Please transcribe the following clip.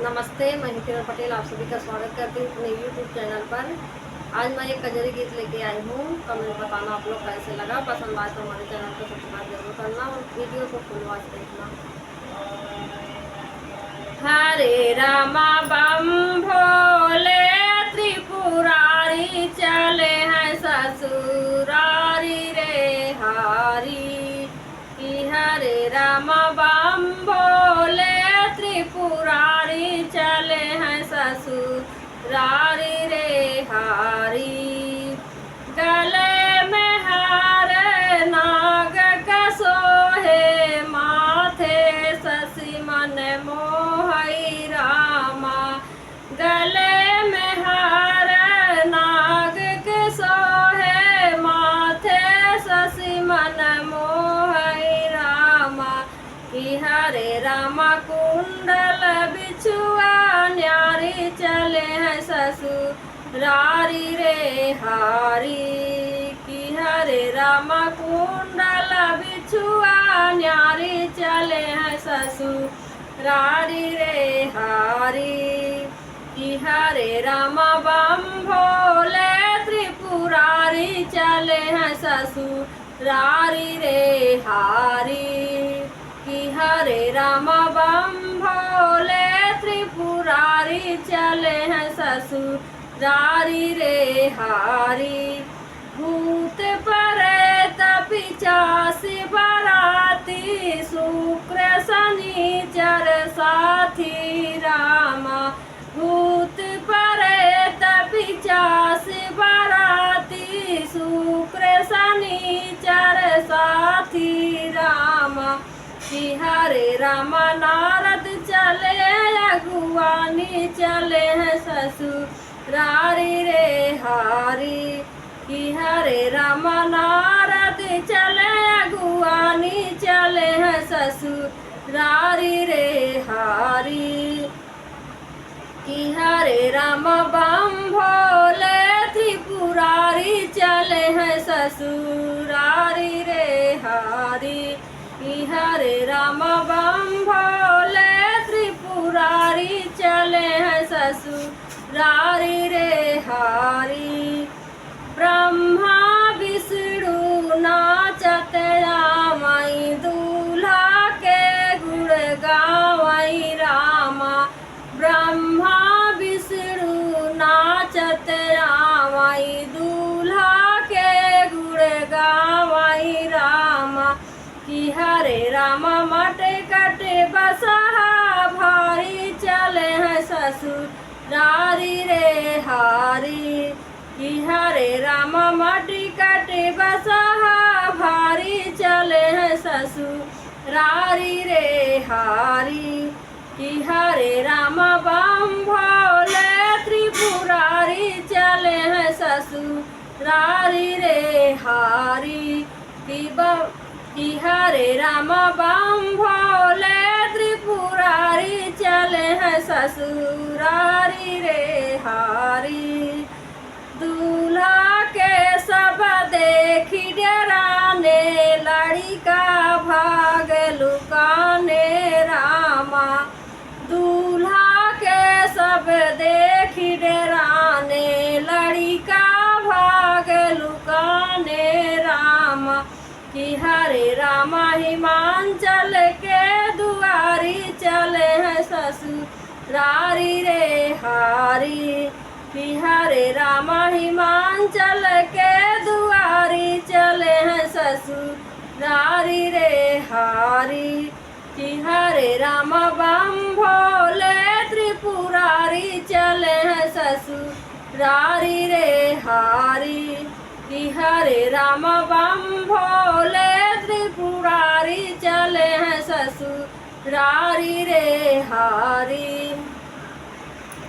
नमस्ते, मैं हूं किरण पटेल। आप सभी का स्वागत करती हूँ अपने YouTube चैनल पर। आज मैं एक कजरी गीत लेके आई हूँ। कमेंट बताना आप लोग कैसे लगा। पसंद आए तो हमारे चैनल को सब्सक्राइब जरूर करना और वीडियो को फुल वॉच देखना। हरे रामा बम भोले त्रिपुरारी, चले हैं ससुरारी रे हारी। कि हरे रामा बम भोले त्रिपुरारी, चले हैं ससुरारी रे हारी। गले में हार नाग का सोहे, माथे शशि मन मोहई रामा। गले में हार नाग के सोहे, माथे शशि मन मोहई रामा। कि हरे रामा कुंडल बिछुआ न्यारी, चले हैं ससुरारी रे हारी। कि हरे रामा कुंडल बिछुआ न्यारी, चले हैं ससुरारी रे हारी। कि हरे रामा बम भोले त्रिपुरारी, चले हैं ससुरारी रे हारी। कि हरे रामा बम भोले त्रिपुरारी, चले हैं ससुरारी रे हारी। भूत प्रेत पिशाची बाराती, शुक्र शनिचर साथी रामा। भूत प्रेत पिशाची बाराती, शुक्र शनिचर साथी रामा। कि हरे रामा नारद चले अगुवानी, चले हैं ससुरारी रे हारी। कि हरे रामा नारद चले अगुवानी, चले हैं ससुरारी रे हारी। कि हरे रामा बम भोले त्रिपुरारी, चले हैं ससुरारी रे हारी। कि हरे रामा बम भोले त्रिपुरारी, चले हैं ससुरारी रे हारी। ब्रह्मा विष्णु नाचत रामाई, दूल्हा के गुण गावई रामा। ब्रह्मा विष्णु नाचत रामाई, दूल्हा के गुण गावई रामा। कि हरे रामा मटे कटे बसहा भारी, चले हैं ससुरारी रे हारी। कि हरे रामा मटी कटे बसहा भारी, चले हैं ससुरारी रे हारी। कि हरे रामा बम भोले त्रिपुरारी, चले हैं ससुरारी रे हारी। कि हरे रामा बम भोले त्रिपुरारी, चले हैं ससुरारी रे हारी। दूल्हा के सब देखी डराने, लड़का भाग लुकाने रामा। दूल्हा के सब देखी डराने, लड़का भाग लुकाने रामा। कि हरे रामा हिमांचल के दुआरी, चले हैं ससुरारी रे हारी। कि हरे रामा हिमांचल के दुआरी, चले हैं ससुरारी रे हारी। कि हरे रामा बम भोले त्रिपुरारी, चले हैं ससुरारी रे हारी। कि हरे रामा बम भोले त्रिपुरारी, चले हैं ससुरारी रे हारी।